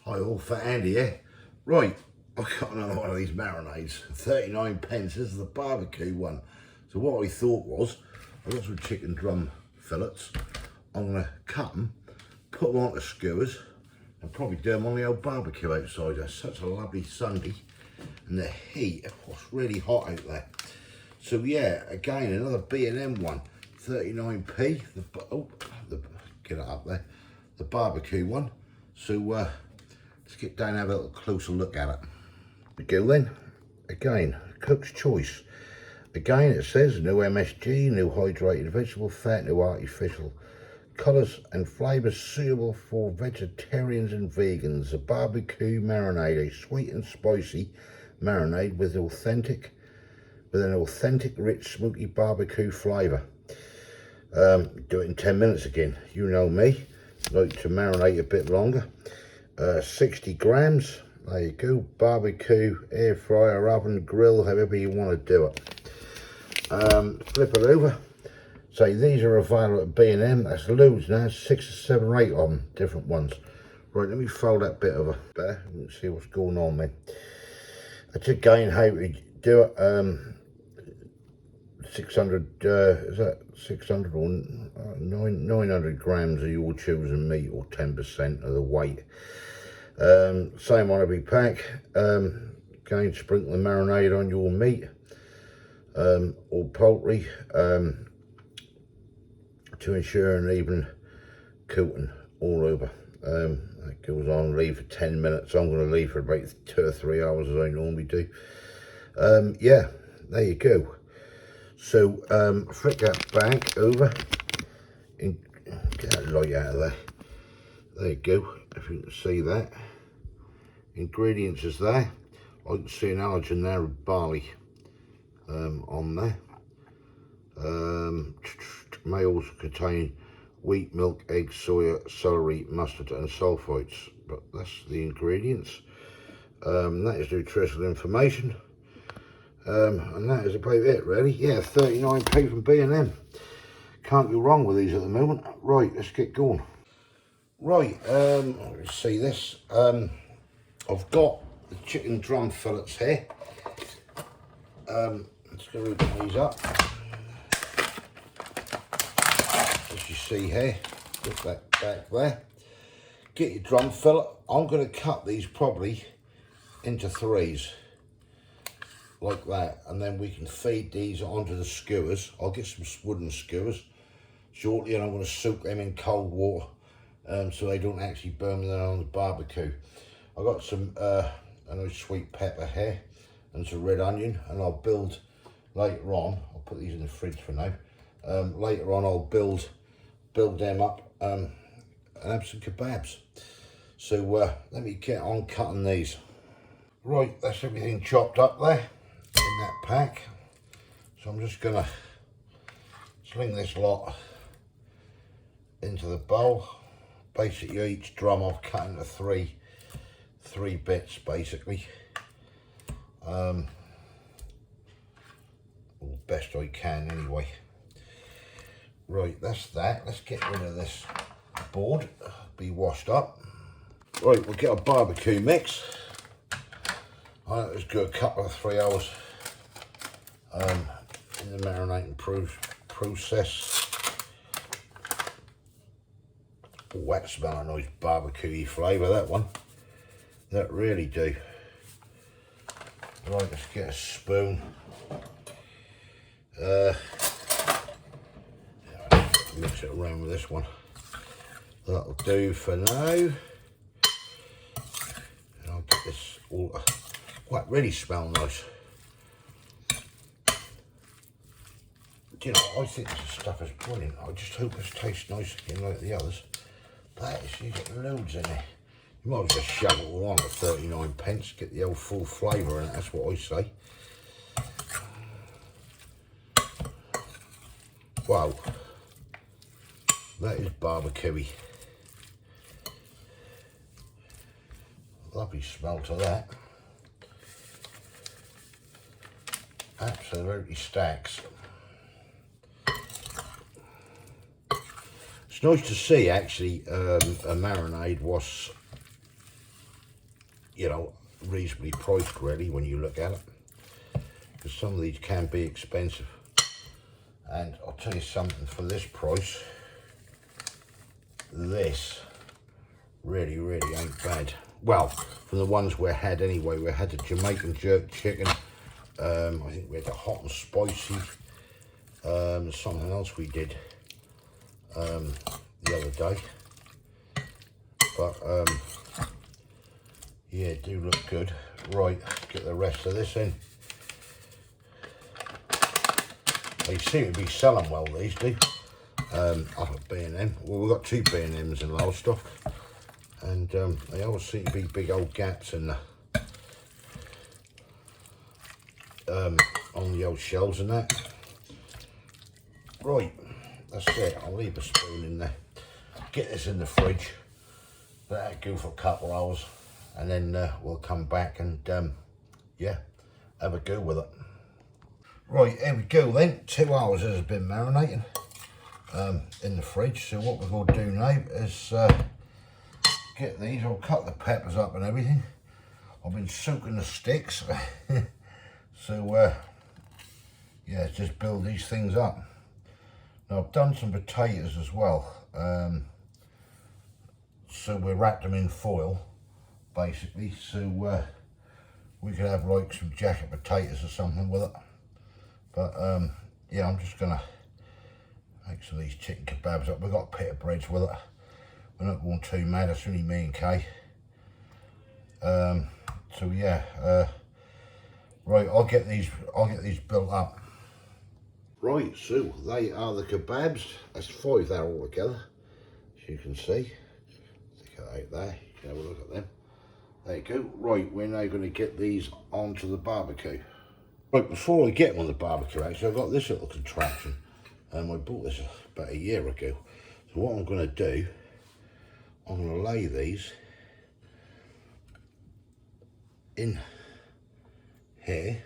Hi all, for Andy here. Right, I've got another one of these marinades. 39 pence, this is the barbecue one. So what I thought was, I've got some chicken drum fillets. I'm going to cut them, put them onto skewers, and probably do them on the old barbecue outside. It's such a lovely Sunday, and the heat, it's really hot out there. So yeah, again, another B&M one, 39p, get it up there, the barbecue one. So let's get down and have a little closer look at it. We go then. Again, cook's choice. Again, it says no MSG, no hydrated vegetable fat, no artificial colours and flavours suitable for vegetarians and vegans. A barbecue marinade, a sweet and spicy marinade with an authentic, rich, smoky barbecue flavour. Do it in 10 minutes again. You know me, like to marinate a bit longer. 60 grams, there you go. Barbecue, air fryer, oven, grill, however you want to do it. Flip it over. So these are available at B&M. That's loads now, 6 or 7 or 8 of them, different ones. Right, let me fold that bit over there and see what's going on then. That's again how we do it. 600, is that 600 or 900 grams of your chosen meat, or 10% of the weight. Same on every pack. Again, sprinkle the marinade on your meat or poultry to ensure an even coating all over. That goes on, leave for 10 minutes. I'm going to leave for about 2 or 3 hours as I normally do. Yeah, there you go. So flick that back over and get that light out of there. There you go, if you can see that. Ingredients is there. I can see an allergen there of barley on there. May also contain wheat, milk, eggs, soya, celery, mustard and sulfites, but that's the ingredients. That is nutritional information. And that is about it really. Yeah, 39p from B&M. Can't go wrong with these at the moment. Right, let's get going. Right, let's see this. I've got the chicken drum fillets here. Let's go open these up. As you see here, put that back there. Get your drum fillet. I'm going to cut these probably into 3s. Like that, and then we can feed these onto the skewers. I'll get some wooden skewers shortly, and I'm going to soak them in cold water so they don't actually burn when they're on the barbecue. I've got some a nice sweet pepper here and some red onion, and I'll build later on. I'll put these in the fridge for now. Later on I'll build them up and have some kebabs. So let me get on cutting these. Right, that's everything chopped up there in that pack. So I'm just gonna sling this lot into the bowl. Basically each drum I've cut into three bits basically. Or best I can anyway. Right, that's that. Let's get rid of this board, be washed up. Right, we'll get a barbecue mix. I let this go a couple of 3 hours in the marinating process. Oh, that smells a nice barbecue-y flavour, that one. That really do. Right, let's get a spoon. Mix it around with this one. That'll do for now. And I'll get this all. Quite really smell nice. You know, I think this stuff is brilliant. I just hope it tastes nice again like the others. That is, you get loads in it. You might as well shove it all on at 39 pence, get the old full flavour in it, that's what I say. Wow. That is barbecue-y. Lovely smell to that. Absolutely stacks. It's nice to see actually a marinade was you know, reasonably priced really when you look at it, because some of these can be expensive. And I'll tell you something, for this price, this really ain't bad. Well, from the ones we had anyway. We had the Jamaican jerk chicken, I think we had the hot and spicy, something else we did the other day, but yeah, do look good. Right, get the rest of this in. They seem to be selling well, these do, up at B&M. Well, we've got 2 B&Ms in Lowestoft, and they always seem to be big old gaps in the on the old shelves and that. Right, that's it. I'll leave a spoon in there. Get this in the fridge, let that go for a couple of hours, and then we'll come back and yeah, have a go with it. Right, here we go then. 2 hours it has been marinating in the fridge. So what we're going to do now is get these. I'll cut the peppers up and everything. I've been soaking the sticks. So yeah, just build these things up. Now I've done some potatoes as well. So we wrapped them in foil, basically. So we could have like some jacket potatoes or something with it. But yeah, I'm just gonna make some of these chicken kebabs up. We've got pita breads with it. We're not going too mad. It's only me and Kay. So yeah, right. I'll get these built up. Right. So they are the kebabs. That's 5 there all together, as you can see. Stick it out there. You can have a look at them. There you go. Right. We're now going to get these onto the barbecue. Right, before I get them on the barbecue, actually, I've got this little contraption. I bought this about a year ago. So what I'm going to do, I'm going to lay these in here.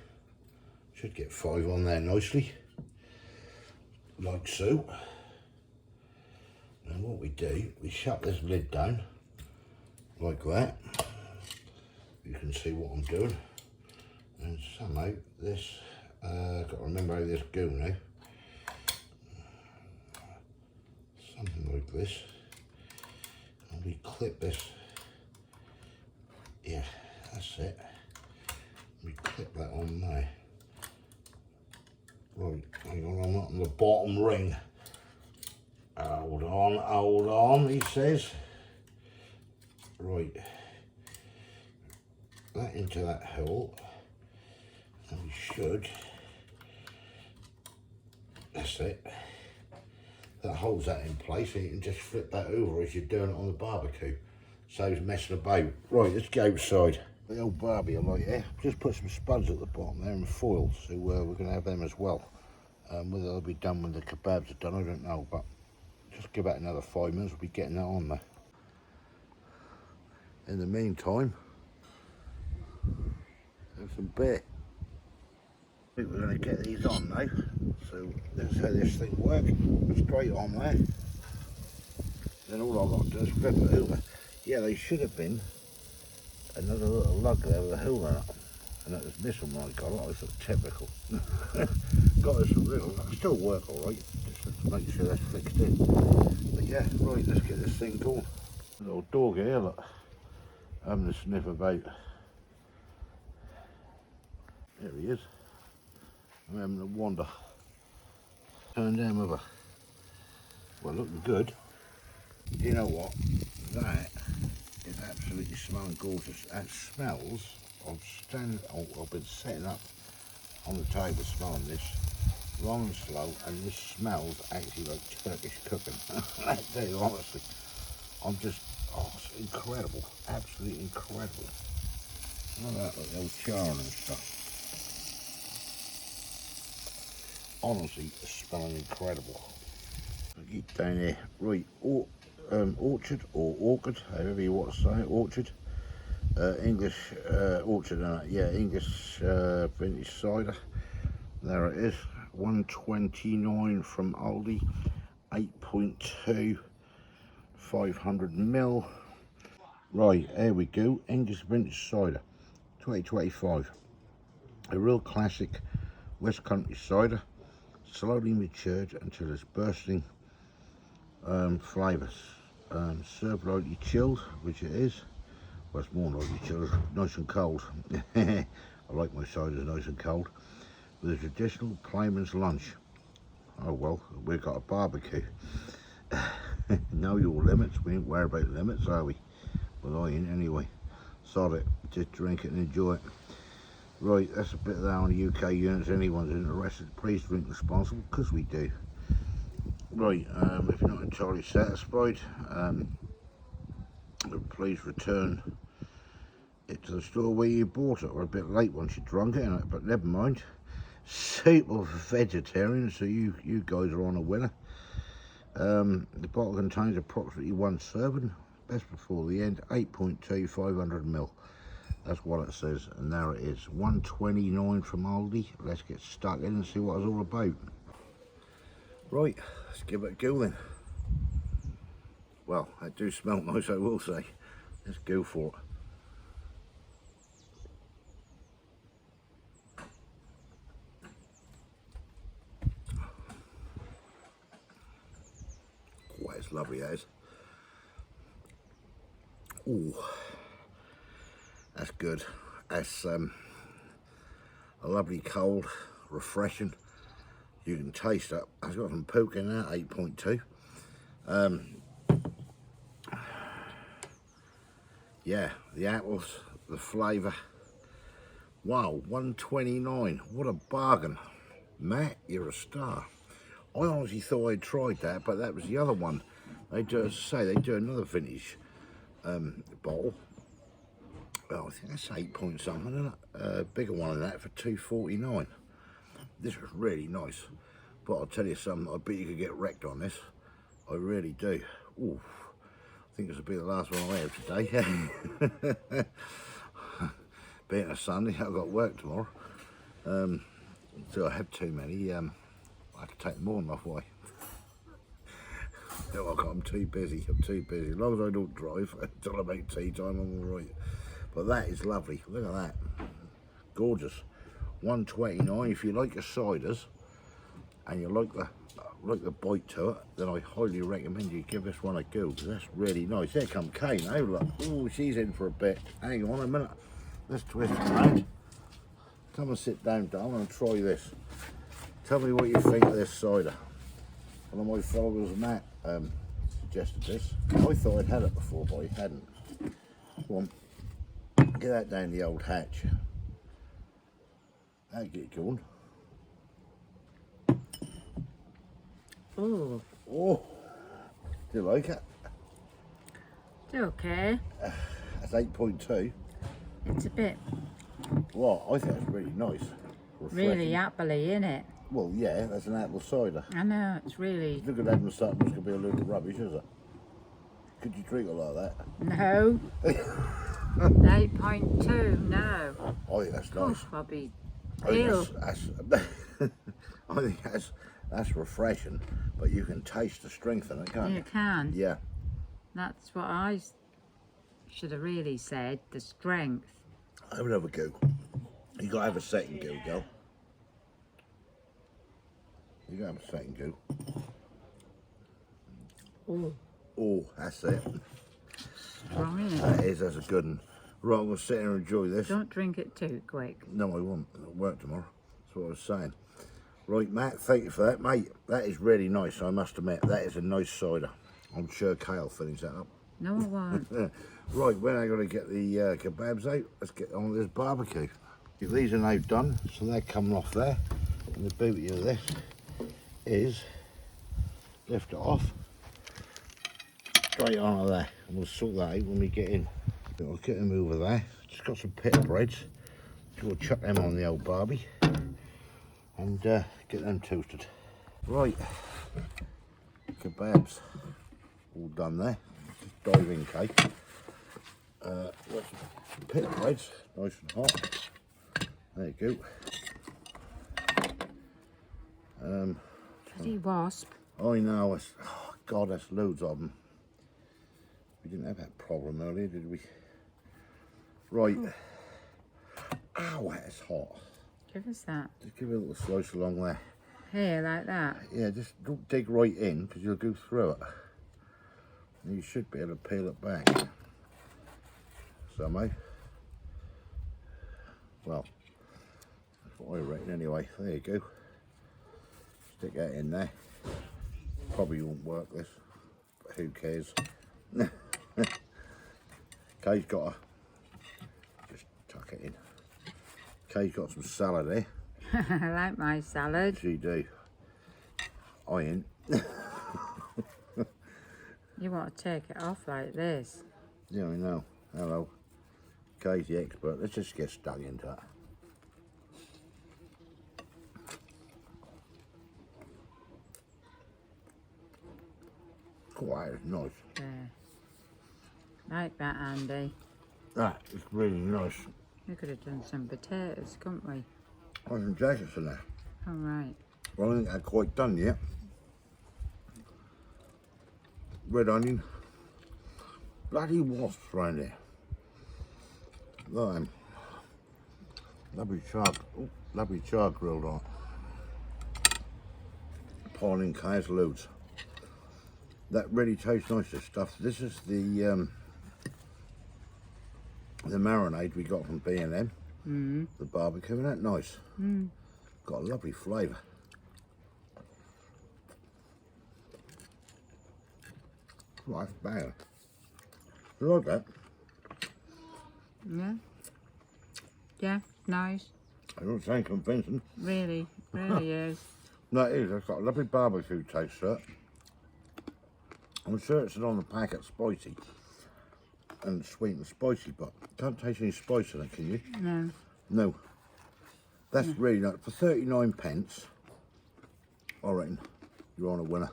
Should get 5 on there nicely, like so. And what we do, we shut this lid down, like that. You can see what I'm doing. And somehow this, got to remember how this go now. Something like this. And we clip this. Yeah, that's it. We clip that on there. Right, hang on, I'm not on the bottom ring. Hold on, he says. Right. That into that hole. And we should, that's it, that holds that in place, and you can just flip that over as you're doing it on the barbecue. Saves messing about. Right, let's go outside. The old barbie I like here, just put some spuds at the bottom there and foil, so we're going to have them as well. Whether they'll be done when the kebabs are done, I don't know, but just give that another 5 minutes, we'll be getting that on there. In the meantime, have some bit. We're going to get these on now, so that's how this thing works. Straight on there. Then all I've got to do is flip it over. Yeah, they should have been another little lug there with a hole in it, and that was missing when I got it. I was typical. Got this little, that'll still work alright, just to make sure that's fixed in. But yeah, right, let's get this thing going. Little dog here, look, having a sniff about. There he is. I'm having a wander. Turn down with her. Well, looking good. You know what? That is absolutely smelling gorgeous. That smells. I've been setting up on the table smelling this long and slow, and this smells actually like Turkish cooking. I tell you honestly, I'm just, oh, it's incredible. Absolutely incredible. Look at that, like the old charring and stuff. Honestly, it's smelling incredible. I keep down here. Right, orchard or orchid, however you want to say it, orchard. English orchard, yeah, English vintage cider. There it is, 129 from Aldi, 8.2, 500 ml. Right, here we go. English Vintage Cider 2025. A real classic West Country cider, slowly matured until it's bursting flavours. Served lightly chilled, which it is. Well, it's more lightly chilled, nice and cold. I like my ciders nice and cold. With a traditional claimant's lunch. Oh well, we've got a barbecue. Know your limits. We ain't worried about limits, are we? Well, I ain't anyway. Sod it. Just drink it and enjoy it. Right, that's a bit of that on the UK units. Anyone's interested, please drink responsible, because we do. Right, if you're not entirely satisfied, please return it to the store where you bought it, or a bit late once you drunk it, but never mind. Suitable for vegetarians, so you guys are on a winner. The bottle contains approximately 1 serving, best before the end, 8.2, 500 ml. That's what it says, and there it is. 129 from Aldi. Let's get stuck in and see what it's all about. Right, let's give it a go then. Well, that do smell nice, I will say. Let's go for it. Oh, it's lovely, that is. Ooh, that's good. That's a lovely cold, refreshing. You can taste it. I've got some poke in that, 8.2. Yeah, the apples, the flavour. Wow, 129. What a bargain. Matt, you're a star. I honestly thought I'd tried that, but that was the other one. They do, as I say, they do another vintage bottle. Well, I think that's 8 point something, isn't it? Bigger one than that for 2.49. This was really nice. But I'll tell you something, I bet you could get wrecked on this. I really do. Ooh, I think this will be the last one I have today. Being a Sunday, I've got work tomorrow. So I have too many. I have to take them all off way. No, I'm too busy. I'm too busy. As long as I don't drive until I make tea time, I'm all right. But that is lovely. Look at that. Gorgeous. 129. If you like your ciders and you like the bite to it, then I highly recommend you give this one a go, because that's really nice. There come Kay now. Look. Oh, she's in for a bit. Hang on a minute. Let's twist it around. Come and sit down, darling, and try this. Tell me what you think of this cider. One of my followers, Matt, suggested this. I thought I'd had it before, but I hadn't. Come on, get that down the old hatch. That'll get it going. Oh. Oh, do you like it? It's okay. That's 8.2. It's a bit Well, I think it's really nice. really appley, innit? Well, yeah, that's an apple cider. I know, it's really... Look at that and something that's going to be a little rubbish, is it? Could you drink it like that? No. 8.2, no. I think that's nice. I'll be I think ill. I think that's refreshing, but you can taste the strength in it, can't you? You can. Yeah. That's what I should have really said, the strength. Have another go. You got to have a second go, girl. You got to have a second go. Oh, Oh, that's it. strong, isn't it? That is, that's a good one. Right, I'm going to sit here and enjoy this. Don't drink it too quick. No, I won't. I'll work tomorrow. That's what I was saying. Right, Matt, thank you for that, mate. That is really nice, I must admit. That is a nice cider. I'm sure Kay will finish that up. No, I won't. Right, when I'm going to get the kebabs out, let's get on with this barbecue. These are now done, so they're coming off there. And the beauty of this is lift it off, straight onto there. And we'll sort that out when we get in. I'll get them over there. Just got some pita breads. We'll chuck them on the old barbie and get them toasted. Right, kebabs all done there. Just dive in, Kate. Got some pita breads, nice and hot. There you go. Bloody wasp. I know, oh God, that's loads of them. We didn't have that problem earlier, did we? Right. Ow, that's hot. Give us that. Just give it a little slice along there. Here, like that. Yeah, just don't dig right in because you'll go through it. And you should be able to peel it back. Somehow. Well, that's what I reckon anyway. There you go. Stick that in there. Probably won't work this, but who cares? Kay's got a, just tuck it in. Kay's got some salad there. I like my salad. She do. I ain't. You want to take it off like this. Yeah, I know. Hello. Kay's the expert. Let's just get stuck into it. Oh, that is nice. There. Like that, Andy. That is really nice. We could have done some potatoes, couldn't we? There's some jackets in there. All right. Well, I think they're quite done yet. Red onion. Bloody wasps round here. Look at them. Lovely char grilled on. Piling Kay's loads. That really tastes nice, this stuff. This is the marinade we got from B&M. The barbecue, isn't that nice? Got a lovely flavour. Right, bang. You like that? Yeah. Yeah, nice. I don't sound convincing. Really, really is. No, it is. It's got a lovely barbecue taste to it. I'm sure it's on the packet spicy and sweet and spicy, but can't taste any spice in it, can you? No. No. That's really nice. For 39 pence, I reckon you're on a winner.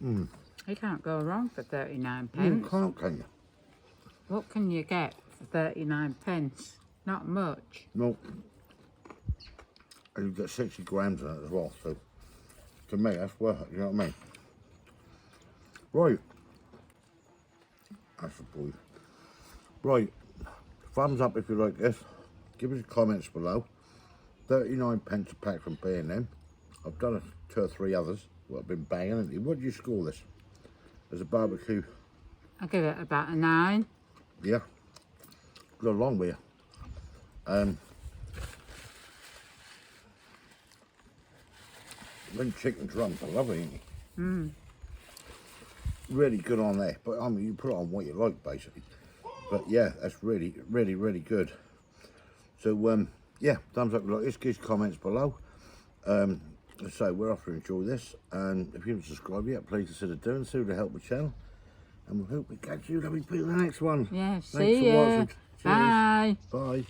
You can't go wrong for 39 You pence. can't, can you? What can you get for 39 pence? Not much. No. And you get 60 grams in it as well, so to me that's worth it, you know what I mean? Right. That's a boy. Right. Thumbs up if you like this. Give us comments below. 39 pence a pack from B&M. I've done 2 or 3 others that have been banging, haven't you? What do you score this? As a barbecue? I'll give it about a 9. Yeah. Go along with you. Them chicken drums are lovely, ain't they? Really good on there. But I mean, you put it on what you like, basically. But yeah, that's really, really, really good. So, yeah, thumbs up if you like this. Give us comments below. So we're off to enjoy this. And if you haven't subscribed yet, please consider doing so to help the channel. And we hope we catch you lovely people in the next one. Yeah, Thanks see for ya. watching. Cheers. Bye. Bye.